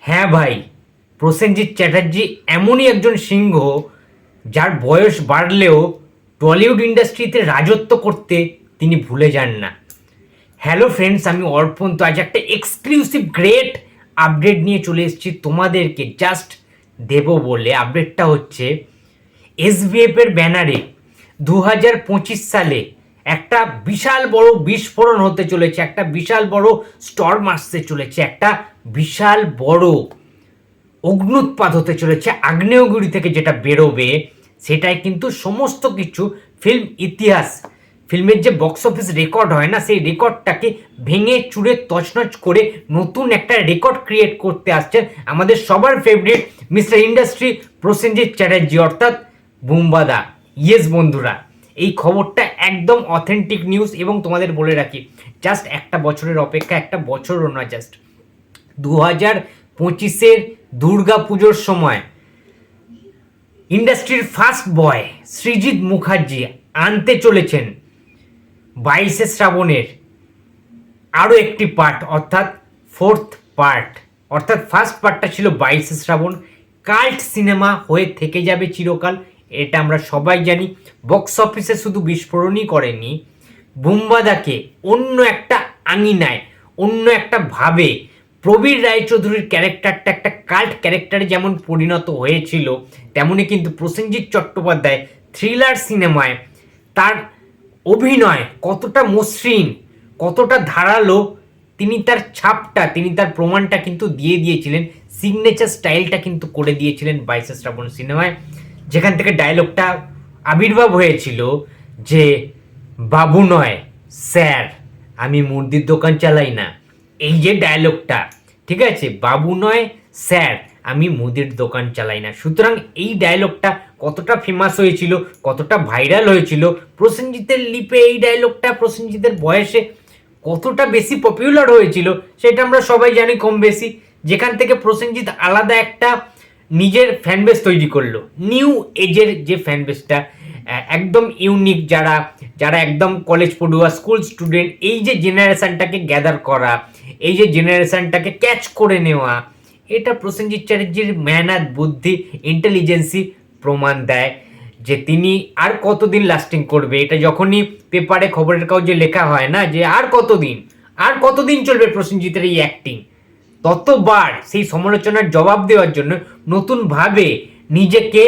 হ্যাঁ ভাই, প্রসেনজিৎ চ্যাটার্জি এমনই একজন সিংহ যার বয়স বাড়লেও টলিউড ইন্ডাস্ট্রিতে রাজত্ব করতে তিনি ভুলে যান না। হ্যালো ফ্রেন্ডস, আমি অর্পণ। তো আজ একটা এক্সক্লুসিভ গ্রেট আপডেট নিয়ে চলে এসেছি তোমাদেরকে জাস্ট দেব বলে। আপডেটটা হচ্ছে এসভিএফ এর ব্যানারে 2025 সালে একটা বিশাল বড় বিস্ফোরণ হতে চলেছে, একটা বিশাল বড় স্টর্ম আসতে চলেছে, একটা বিশাল বড় অগ্নুৎপাত হতে চলেছে। আগ্নেয়গিরি থেকে যেটা বেরোবে সেটাই কিন্তু সমস্ত কিছু ফিল্ম ইতিহাস, ফিল্মের যে বক্স অফিস রেকর্ড হয় না, সেই রেকর্ডটাকে ভেঙে চুরে তছনছ করে নতুন একটা রেকর্ড ক্রিয়েট করতে আসছেন আমাদের সবার favourite mister industry Prosenjit Chatterjee, অর্থাৎ বুম্বাদা। ইয়েস বন্ধুরা, এই খবরটা একদম অথেন্টিক নিউজ। এবং তোমাদের বলে রাখি, জাস্ট একটা বছরের অপেক্ষা, একটা বছরও না, জাস্ট 2025-এর দুর্গা পুজোর সময় ইন্ডাস্ট্রির ফার্স্ট বয় সৃজিত মুখার্জি আনতে চলেছেন 22শে শ্রাবণের আরও একটি পার্ট, অর্থাৎ ফোর্থ পার্ট। অর্থাৎ ফার্স্ট পার্টটা ছিল 22শে শ্রাবণ, কাল্ট সিনেমা হয়ে থেকে যাবে চিরকাল, এটা আমরা সবাই জানি। বক্স অফিসে শুধু বিস্ফোরণই করেনি, বুম্বাদাকে অন্য একটা আঙিনায়, অন্য একটা ভাবে প্রবীর রায়চৌধুরীর ক্যারেক্টারটা একটা কাল্ট ক্যারেক্টারে যেমন পরিণত হয়েছিল, তেমনই কিন্তু প্রসেনজিৎ চট্টোপাধ্যায় থ্রিলার সিনেমায় তার অভিনয় কতটা মসৃণ, কতটা ধারালো, তিনি তার ছাপটা, তিনি তার প্রমাণটা কিন্তু দিয়ে দিয়েছিলেন। সিগনেচার স্টাইলটা কিন্তু করে দিয়েছিলেন 22শে শ্রাবণ সিনেমায়, যেখান থেকে ডায়লগটা আবির্ভাব হয়েছিল যে বাবু নয় স্যার, আমি মুদির দোকান চালাই না। এই যে ডায়লগটা, ঠিক আছে, বাবু নয় স্যার, আমি মুদির দোকান চালাই না। সুতরাং এই ডায়লগটা কতটা ফেমাস হয়েছিল, কতটা ভাইরাল হয়েছিল, প্রসেনজিতের লিপে এই ডায়লগটা প্রসেনজিতের বয়সে কতটা বেশি পপুলার হয়েছিল সেটা আমরা সবাই জানি কম বেশি। যেখান থেকে প্রসেনজিৎ আলাদা একটা নিজের ফ্যানবেস তৈরি করলো, নিউ এজের যে ফ্যানবেসটা, একদম ইউনিক, যারা যারা একদম কলেজ পড়ুয়া, স্কুল স্টুডেন্ট, এই যে জেনারেশনটাকে গ্যাদার করা, এই যে জেনারেশনটাকে ক্যাচ করে নেওয়া, এটা প্রসেনজিৎ চ্যাটার্জির মেহনত, বুদ্ধি, ইন্টেলিজেন্সি প্রমাণ দেয় যে তিনি আর কতদিন লাস্টিং করবে। এটা যখনই পেপারে, খবরের কাগজে লেখা হয় না যে আর কতদিন, আর কতদিন চলবে প্রসেনজিতের এই অ্যাক্টিং, ততবার সেই সমালোচনার জবাব দেওয়ার জন্য নতুনভাবে নিজেকে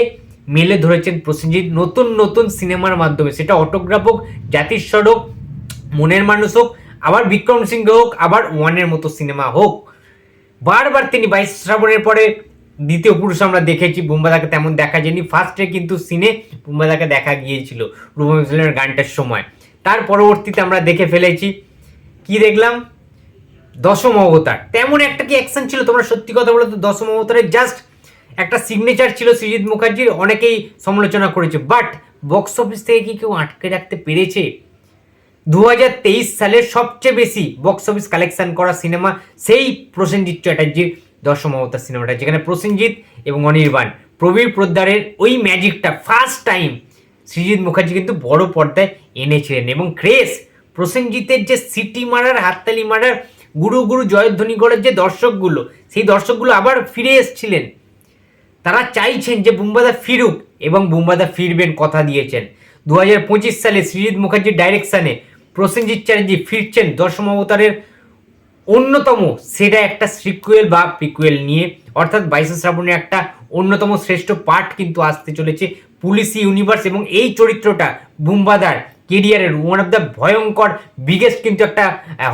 মেলে ধরেছেন প্রসেনজিৎ নতুন নতুন সিনেমার মাধ্যমে। সেটা অটোগ্রাফ হোক, জাতির স্বর হোক, মনের মানুষ হোক, আবার বিক্রম সিংহ হোক, আবার ওয়ানের মতো সিনেমা হোক, বারবার তিনি 22শে শ্রাবণের পরে দ্বিতীয় পুরুষ আমরা দেখেছি, বুম্বাদাকে তেমন দেখা যায়নি। ফার্স্টে কিন্তু সিনে বুম্বাদাকে দেখা গিয়েছিল রুবেলের গানটার সময়, তার পরবর্তীতে আমরা দেখে ফেলেছি কি দেখলাম, দশম অবতার। তেমন একটা কি অ্যাকশন ছিল? তোমরা সত্যি কথা বলো তো, দশম অবতারের জাস্ট একটা সিগনেচার ছিল সৃজিত মুখার্জির, অনেকেই সমালোচনা করেছে, বাট বক্স অফিস থেকে কি কেউ আটকে রাখতে পেরেছে? 2023 সালের সবচেয়ে বেশি বক্স অফিস কালেকশন করা সিনেমা সেই প্রসেনজিৎ চ্যাটার্জির দশম অবতার সিনেমাটা, যেখানে প্রসেনজিৎ এবং অনির্বাণ, প্রবীর পোদ্দারের ওই ম্যাজিকটা ফার্স্ট টাইম সৃজিত মুখার্জি কিন্তু বড় পর্দায় এনেছিলেন। এবং ক্রেজ, প্রসেনজিতের যে সিটি মারার, হাততালি মারার, গুরু গুরু জয়ধ্বনি করার যে দর্শকগুলো, সেই দর্শকগুলো আবার ফিরে এসেছিলেন। তারা চাইছেন যে বুম্বাদা ফিরুক, এবং বুম্বাদা ফিরবেন, কথা দিয়েছেন। 2025 সালে সৃজিত মুখার্জির ডাইরেকশানে প্রসেনজিৎ চ্যাটার্জি ফিরছেন দশম অবতারের অন্যতম সেরা একটা সিকুয়েল বা প্রিকুয়েল নিয়ে, অর্থাৎ 22শে শ্রাবণে একটা অন্যতম শ্রেষ্ঠ পার্ট কিন্তু আসতে চলেছে, পুলিশি ইউনিভার্স। এবং এই চরিত্রটা বুম্বাদার কেরিয়ারের ওয়ান অফ দ্য ভয়ঙ্কর বিগেস্ট কিন্তু একটা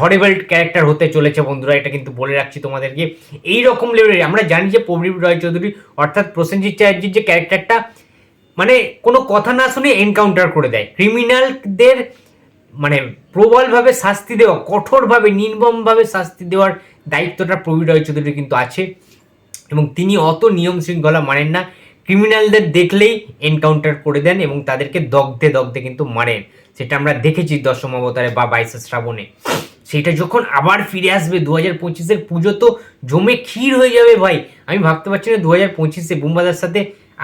হরিবল ক্যারেক্টার হতে চলেছে বন্ধুরা, এটা কিন্তু বলে রাখছি তোমাদেরকে। এই রকম লেভেলের আমরা জানি যে প্রবীর রায়চৌধুরী অর্থাৎ প্রসেনজিৎ চ্যাটার্জির যে ক্যারেক্টারটা, মানে কোনো কথা না শুনে এনকাউন্টার করে দেয় ক্রিমিনালদের, মানে প্রবলভাবে শাস্তি দেওয়া, কঠোরভাবে, নির্মমভাবে শাস্তি দেওয়ার দায়িত্বটা প্রবীর রায়চৌধুরীর কিন্তু আছে। এবং তিনি অত নিয়ম শৃঙ্খলা মানেন না, ক্রিমিনালদের দেখলেই এনকাউন্টার করে দেন এবং তাদেরকে দগ্ধে দগ্ধে কিন্তু মারেন। সেটা আমরা দেখেছি দশম অবতারে বা 22শে শ্রাবণে। সেটা যখন আবার ফিরে আসবে 2025-এর পুজো, তো জমে ক্ষীর হয়ে যাবে ভাই। আমি ভাবতে পারছি না 2025-এ বুম্বাদার সাথে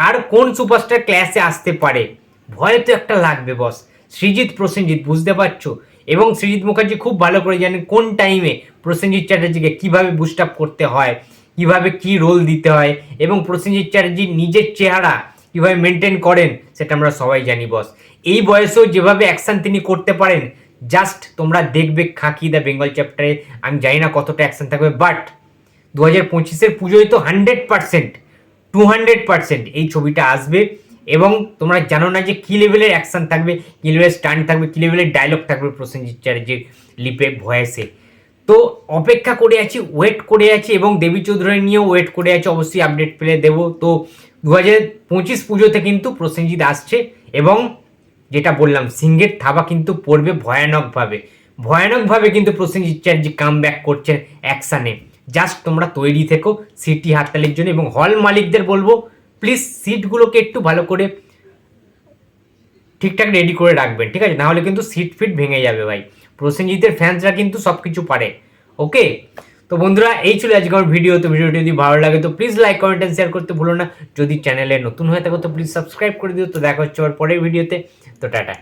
আর কোন সুপারস্টার ক্লাসে আসতে পারে। ভয় তো একটা লাগবে বস। সৃজিত প্রসেনজিৎ, বুঝতে পারছো? এবং সৃজিত মুখার্জি খুব ভালো করে জানেন কোন টাইমে প্রসেনজিৎ চ্যাটার্জিকে কীভাবে বুস্ট আপ করতে হয়, কিভাবে কি রোল দিতে হয় এবং প্রসেনজিৎ চ্যাটার্জির নিজের চেহারা কিভাবে মেনটেন করেন সেটা আমরা সবাই জানি বস। এই বয়সেও যেভাবে অ্যাকশন তিনি করতে পারেন, জাস্ট তোমরা দেখবে খাকি দ্য বেঙ্গল চ্যাপ্টারে। আমি জানি না কতটা অ্যাকশন থাকবে, বাট 2025-এর পুজোয় তো 100%, 200% এই ছবিটা আসবে। এবং তোমরা জানো না যে কী লেভেলের অ্যাকশন থাকবে, কী লেভেলের স্টান্ট থাকবে, কী লেভেলের ডায়লগ থাকবে প্রসেনজিৎ চ্যাটার্জির লিপে, ভয়েসে। তো অপেক্ষা করে আছি, ওয়েট করে আছি, এবং দেবী চৌধুরী নিয়েও ওয়েট করে আছি। অবশ্যই আপডেট পেলে দেবো। তো 2025 পুজোতে কিন্তু প্রসেনজিৎ আসছে, এবং যেটা বললাম সিংহের থাবা কিন্তু পড়বে ভয়ানকভাবে। ভয়ানকভাবে কিন্তু প্রসেনজিৎ চ্যাটার্জি কাম ব্যাক করছেন অ্যাকশানে। জাস্ট তোমরা তৈরি থেকো সিটি হাততালির জন্য। এবং হল মালিকদের বলবো প্লিজ সিটগুলোকে একটু ভালো করে ঠিকঠাক রেডি করে রাখবেন, ঠিক আছে? নাহলে কিন্তু সিট ফিট ভেঙে যাবে ভাই। প্রসেনজিতের ফ্যান্সরা কিন্তু সব কিছু পারে। ওকে, তো বন্ধুরা এই ছিল আজকে আমার ভিডিও। তো ভিডিওটি যদি ভালো লাগে তো please like, comment and share করতে ভুলো না। যদি চ্যানেলে নতুন হয়ে থাকো তো প্লিজ সাবস্ক্রাইব করে দিও। তো দেখা হচ্ছে আবার পরের ভিডিওতে। তো টাটা।